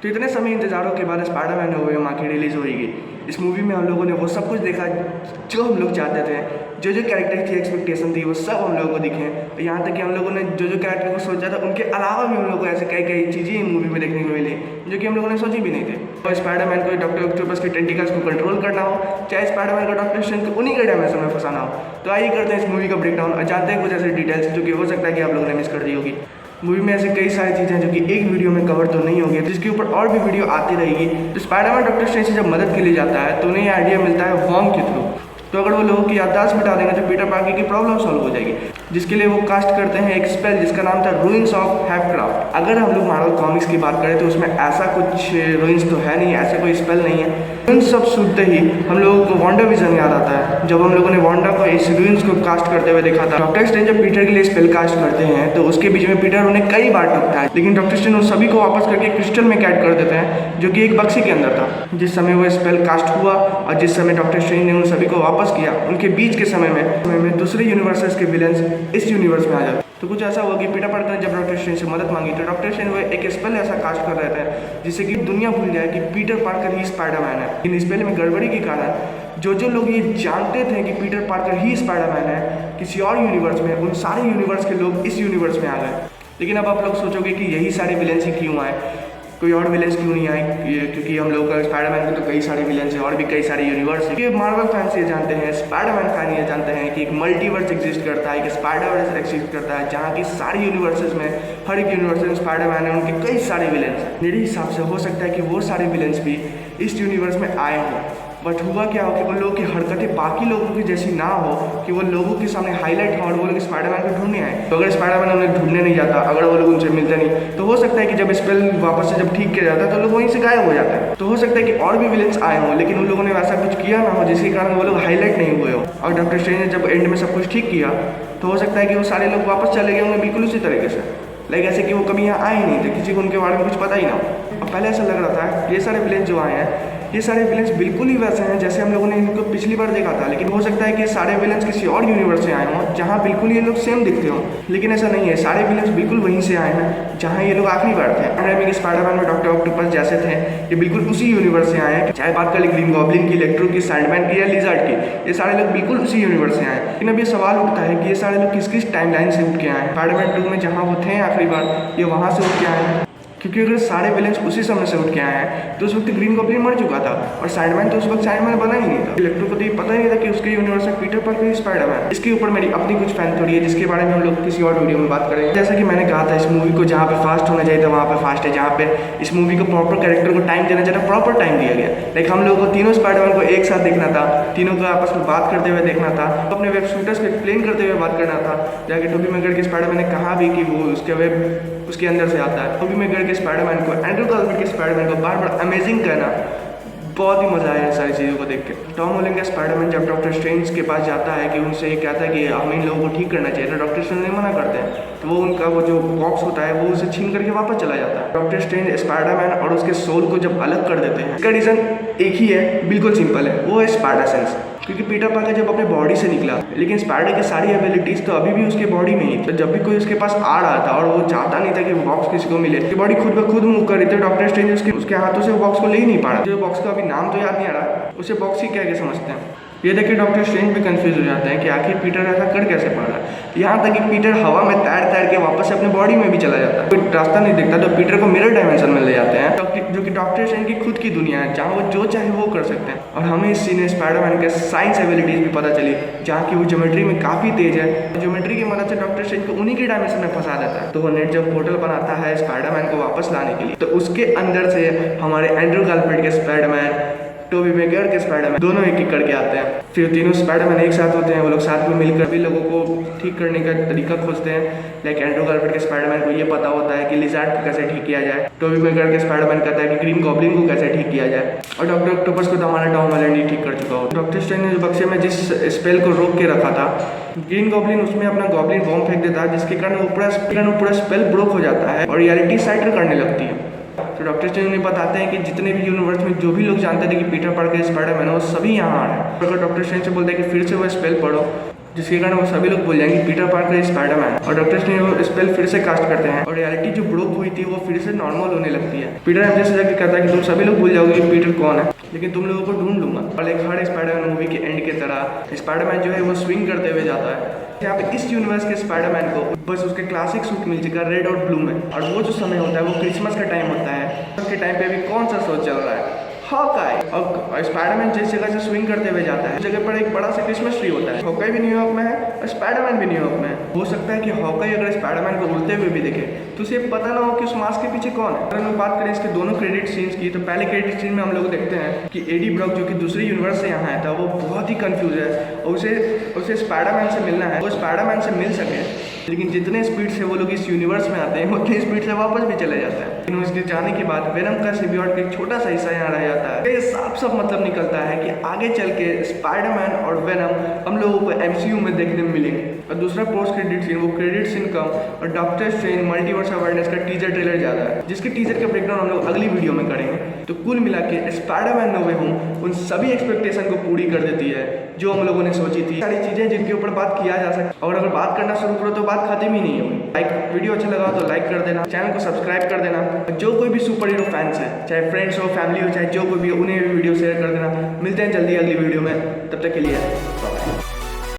तो इतने समय इंतजारों के बाद स्पाइडरमैन नो वे होम आखिर रिलीज़ होगी। इस मूवी में हम लोगों ने वो सब कुछ देखा जो हम लोग चाहते थे, जो कैरेक्टर की एक्सपेक्टेशन थी वो सब हम लोगों को दिखे। यहाँ तक कि हम लोगों ने जो कैरेक्टर को सोचा था उनके अलावा भी हम लोग को ऐसे कई कई चीज़ें मूवी में देखने को मिली जो कि हम लोगों ने सोची भी नहीं थे। तो स्पाइडरमैन को डॉक्टर ऑक्टोपस के टेंटिकल्स को कंट्रोल करना हो, चाहे स्पाइडरमैन को डॉक्टर स्ट्रेंज को उन्हीं के डायमेंशन में फंसाना हो। तो आइए करते हैं इस मूवी का ब्रेकडाउन और जानते हैं कुछ ऐसे डिटेल्स जो कि हो सकता है कि आप लोगों ने मिस कर दी होगी। मूवी में ऐसे कई सारी चीज़ें जो कि एक वीडियो में कवर तो नहीं होगी, जिसके ऊपर और भी वीडियो आती रहेगी। तो स्पाइडरमैन डॉक्टर स्ट्रेंज से जब मदद के लिए जाता है तो उन्हें ये आइडिया मिलता है वॉर्म के थ्रू। तो अगर वो लोगों की याददाश्त मिटा देंगे तो पीटर पार्कर की प्रॉब्लम सॉल्व हो जाएगी, जिसके लिए वो कास्ट करते हैं एक स्पेल जिसका नाम था रूइंस ऑफ हैवक्राफ्ट। अगर हम लोग मार्वल कॉमिक्स की बात करें तो उसमें ऐसा कुछ रूइंस तो है नहीं, ऐसा कोई स्पेल नहीं है। रूइंस सब सुनते ही हम लोगों को वांडा विजन याद आता है। जब हम लोगों ने वांडा को इस रूइंस को कास्ट करते हुए देखा था, डॉक्टर स्ट्रेंज जब पीटर के लिए स्पेल कास्ट करते हैं तो उसके बीच में पीटर उन्हें कई बार टूटता है, लेकिन डॉक्टर स्ट्रेंज उन सभी को वापस करके क्रिस्टल में कैद कर देते हैं जो कि एक बक्से के अंदर था। जिस समय वो स्पेल कास्ट हुआ और जिस समय डॉक्टर स्ट्रेंज ने उन सभी को वापस किया, उनके बीच के समय में दूसरे यूनिवर्सेस के विलेंस इस यूनिवर्स में आ जाते। तो कुछ ऐसा हुआ कि पीटर पार्कर ने जब डॉक्टर स्ट्रेंज से मदद मांगी तो डॉक्टर स्ट्रेंज वो एक स्पेल ऐसा कास्ट कर रहे थे जिससे कि दुनिया भूल जाए कि पीटर पार्कर ही स्पाइडरमैन है। इन स्पेल में गड़बड़ी के कारण जो लोग ये जानते थे कि पीटर पार्कर ही स्पाइडरमैन है किसी और यूनिवर्स में, उन सारे यूनिवर्स के लोग इस यूनिवर्स में आ गए। लेकिन अब आप लोग सोचोगे कि यही सारे विलेंस ही क्यों आए, कोई और विलेंस क्यों नहीं आए? क्योंकि हम लोग का स्पाइडरमैन के तो कई सारे विलेंस हैं और भी कई सारे यूनिवर्स हैं। मार्वल फैंस ये जानते हैं, स्पाइडरमैन फैन ये जानते हैं कि एक मल्टीवर्स एग्जिस्ट करता है, एक स्पाइडरवर्स एग्जिस्ट करता है जहाँ की सारी यूनिवर्सेस में हर एक यूनिवर्स में स्पाइडरमैन है, उनके कई सारे विलेंस हैं। मेरे हिसाब से हो सकता है कि वो सारे विलेंस भी इस यूनिवर्स में आए हों, बट हुआ क्या हो कि वो लोग की हरकतें बाकी लोगों की जैसी ना हो कि वो लोगों के सामने हाईलाइट हो और वो लोग स्पाइडरमैन को ढूंढने आए। तो अगर स्पाइडरमैन उन्हें ढूंढने नहीं जाता, अगर वो लोग उनसे मिलते नहीं, तो हो सकता है कि जब स्पेल वापस से जब ठीक किया जाता है तो लोग वहीं से गायब हो जाता है। तो हो सकता है कि और भी विलेंस आए हों, लेकिन उन लोगों ने वैसा कुछ किया ना हो जिसके कारण वो लोग हाईलाइट नहीं हुए हो। और डॉक्टर स्ट्रेंज ने जब एंड में सब कुछ ठीक किया तो हो सकता है कि वो सारे लोग वापस चले गए होंगे बिल्कुल उसी तरीके से, लाइक ऐसे कि वो कभी यहाँ आए ही नहीं थे, किसी को उनके बारे में कुछ पता ही ना हो। और पहले ऐसा लग रहा था ये सारे विलेंस जो आए हैं ये सारे विलेंस बिल्कुल ही वैसे हैं जैसे हम लोगों ने इनको पिछली बार देखा था। लेकिन हो सकता है कि सारे विलेंस किसी और यूनिवर्स से आए हों जहाँ बिल्कुल ये लोग सेम दिखते हों, लेकिन ऐसा नहीं है। सारे विलेंस बिल्कुल वहीं से आए हैं जहाँ ये लोग आखिरी बार थे। रेमी के स्पाइडरमैन में डॉक्टर ऑक्टोपस जैसे थे, ये बिल्कुल उसी यूनिवर्स से आए हैं। चाहे बात कर ले ग्रीन गॉब्लिन की, इलेक्ट्रो की, सैंडमैन की या लिजर्ड की, ये सारे लोग बिल्कुल उसी यूनिवर्स से आए हैं। लेकिन अब ये सवाल उठता है कि ये सारे लोग किस किस टाइमलाइन से उठ के आए हैं। स्पाइडरमैन 2 में जहाँ वो थे आखिरी बार, ये वहाँ से उठ के आए हैं, क्योंकि अगर सारे विलेंस उसी समय से उठ के आए हैं तो उस वक्त ग्रीन गॉब्लिन मर चुका था और सैंडमैन तो उस वक्त सैंडमैन बना ही नहीं था। इलेक्ट्रो को तो ये पता ही नहीं था कि उसके यूनिवर्स में पीटर पार्कर ही स्पाइडरमैन। इसके ऊपर मेरी अपनी कुछ फैन थ्योरी है जिसके बारे में हम लोग किसी और वीडियो में बात करेंगे। जैसा कि मैंने कहा था, इस मूवी को जहाँ पे फास्ट होना चाहिए था वहाँ पे फास्ट है, जहाँ पे इस मूवी को प्रॉपर कैरेक्टर को टाइम देना चाहिए प्रॉपर टाइम दिया गया। लाइक हम लोगों को तीनों स्पाइडरमैन को एक साथ देखना था, तीनों को आपस में बात करते हुए देखना था, अपने वेब शूटर्स को एक्सप्लेन करते हुए बात करना था। जाके टोबी मैगवायर के स्पाइडरमैन ने कहा भी कि वो उसके वेब उसके अंदर से आता है। टोबी मैगवायर के स्पाइडरमैन को, एंड्रू गारफील्ड के स्पाइडरमैन को बार बार अमेजिंग कहना, बहुत ही मजा आया इन सारी चीज़ों को देख के। टॉम हॉलैंड का स्पाइडरमैन जब डॉक्टर स्ट्रेंज के पास जाता है कि उनसे ये कहता है कि हमें इन लोगों को ठीक करना चाहिए, तो डॉक्टर स्ट्रेंज ने मना करते हैं। तो वो उनका वो जो बॉक्स होता है वो उसे छीन करके वापस चला जाता है। डॉक्टर स्ट्रेंज स्पाइडरमैन और उसके सोल को जब अलग कर देते हैं, इसका रीज़न एक ही है, बिल्कुल सिंपल है, वो है स्पाइडर सेंस। क्योंकि पीटर पार्कर जब अपने बॉडी से निकला, लेकिन स्पाइडर की सारी एबिलिटीज तो अभी भी उसके बॉडी में ही। तो जब भी कोई उसके पास आ रहा था और वो चाहता नहीं था कि वो बॉक्स किसी को मिले, उसकी बॉडी खुद ब खुद मूव कर रही थी। डॉक्टर स्ट्रेंज उसके हाथों से वो बॉक्स को ले ही नहीं पा रहा। जो बॉक्स का अभी नाम तो याद नहीं आ रहा, उसे बॉक्स ही कह के समझते हैं। ये देखिए डॉक्टर स्ट्रेंज भी कंफ्यूज हो जाते हैं कि आखिर पीटर ऐसा कर कैसे पा रहा है। यहाँ तक कि पीटर हवा में तैर तैर के वापस से अपने बॉडी में भी चला जाता है। कोई रास्ता नहीं दिखता तो पीटर को मिरर डायमेंशन में ले जाते हैं, जो कि डॉक्टर स्ट्रेंज की खुद की दुनिया है जहाँ वो जो चाहे वो कर सकते हैं। और हमें इस सीन में स्पाइडरमैन के साइंस एबिलिटीज भी पता चली, जहाँ की वो ज्योमेट्री में काफ़ी तेज है। ज्योमेट्री की मदद से डॉक्टर स्ट्रेंज को उन्हीं के डायमेंशन में फंसा देता है। तो वो नेट जब पोर्टल बनाता है स्पाइडरमैन को वापस लाने के लिए, तो उसके अंदर से हमारे एंड्रू गारफील्ड के स्पाइडरमैन, टोबी मैगवायर के स्पाइडरमैन दोनों एक एक करके आते हैं। फिर तीनों स्पाइडरमैन एक साथ होते हैं, वो लोग साथ में मिलकर भी लोगों को ठीक करने का तरीका खोजते हैं। लाइक एंड्रू गारफील्ड के स्पाइडरमैन को ये पता होता है कि लिजर्ड को कैसे ठीक किया जाए, टोबी मैगवायर के स्पाइडरमैन कहता है कि ग्रीन गॉब्लिन को कैसे ठीक किया जाए, और डॉक्टर ऑक्टोपस को तो हमारा टॉम हॉलैंड ही ठीक कर चुका हो। डॉक्टर स्ट्रेंज ने बक्से में जिस स्पेल को रोक के रखा था, ग्रीन गॉब्लिन उसमें अपना गॉब्लिन बॉम्ब फेंक देता है, जिसके कारण वो पूरा स्पेल ब्रोक हो जाता है और रियलिटी साइडर करने लगती है। तो डॉक्टर स्ट्रेंज ने बताते हैं कि जितने भी यूनिवर्स में जो भी लोग जानते थे कि पीटर पार्कर स्पाइडरमैन है, वो सभी यहाँ आ रहे हैं। अगर डॉक्टर स्ट्रेंज से बोलते हैं कि फिर से वो स्पेल पढ़ो, जिसके कारण वो सभी लोग भूल जाएंगे पीटर पार्कर स्पाइडरमैन, और डॉक्टर स्ट्रेंज वो स्पेल फिर से कास्ट करते हैं और रियलिटी जो ब्रोक हुई थी वो फिर से नॉर्मल होने लगती है। पीटर एमजे से जाके कहता है कि तुम सभी लोग भूल जाओगे कि पीटर कौन है, लेकिन तुम लोगों को ढूंढ लूंगा। और एक हर स्पाइडरमैन मूवी के एंड की तरह स्पाइडरमैन जो है वो स्विंग करते हुए जाता है। यहाँ पे इस यूनिवर्स के स्पाइडरमैन को बस उसके क्लासिक सूट मिल चुका रेड और ब्लू में, और वो जो समय होता है वो क्रिसमस का टाइम होता है। उसके टाइम पे अभी कौन सा शो चल रहा है, हॉकाई। और स्पाइडरमैन जिस जगह से स्विंग करते हुए जाता है उस जगह पर एक बड़ा सा क्रिसमस ट्री होता है। हॉकाई भी न्यूयॉर्क में है और स्पाइडरमैन भी न्यूयॉर्क में है। हो सकता है कि हॉकाई अगर स्पाइडरमैन को उड़ते हुए भी देखे तो उसे पता ना हो कि उस मास्क के पीछे कौन है। अगर हम लोग बात करें इसके दोनों क्रेडिट सीन्स की, तो पहले क्रेडिट सीन में हम लोग देखते हैं कि एडी ब्रॉक जो कि दूसरे यूनिवर्स से यहाँ आया था वो बहुत ही कंफ्यूज है और उसे स्पाइडरमैन से मिलना है। वो स्पाइडरमैन से मिल सके, लेकिन जितने स्पीड से वो लोग इस यूनिवर्स में आते हैं उतनी स्पीड से वापस भी चले जाते हैं। लेकिन उसके जाने के बाद वेनम का सिम्बियोट का एक छोटा सा हिस्सा यहाँ रह जाता है। ये साफ साफ मतलब निकलता है कि आगे चल के स्पाइडरमैन और वेनम हम लोगों को एमसीयू में देखने में मिलेंगे। और दूसरा पोस्ट क्रेडिट सीन, वो क्रेडिट सीन कम और डॉक्टर स्ट्रेंज मल्टीवर्स अवेयरनेस का टीजर ट्रेलर ज़्यादा है, जिसके टीजर का ब्रेकडाउन हम लोग अगली वीडियो में करेंगे। तो कुल मिला के स्पाइडरमैन नो वे होम उन सभी एक्सपेक्टेशन को पूरी कर देती है जो हम लोगों ने सोची थी। सारी चीज़ें जिनके ऊपर बात किया जा सकता, और अगर बात करना शुरू करो तो बात खत्म ही नहीं है। लाइक वीडियो अच्छा लगा तो लाइक कर देना, चैनल को सब्सक्राइब कर देना। जो कोई भी सुपर हीरो फैंस है, चाहे फ्रेंड्स हो, फैमिली हो, चाहे जो कोई भी, उन्हें भी वीडियो शेयर कर देना। मिलते हैं जल्दी अगली वीडियो में, तब तक के लिए।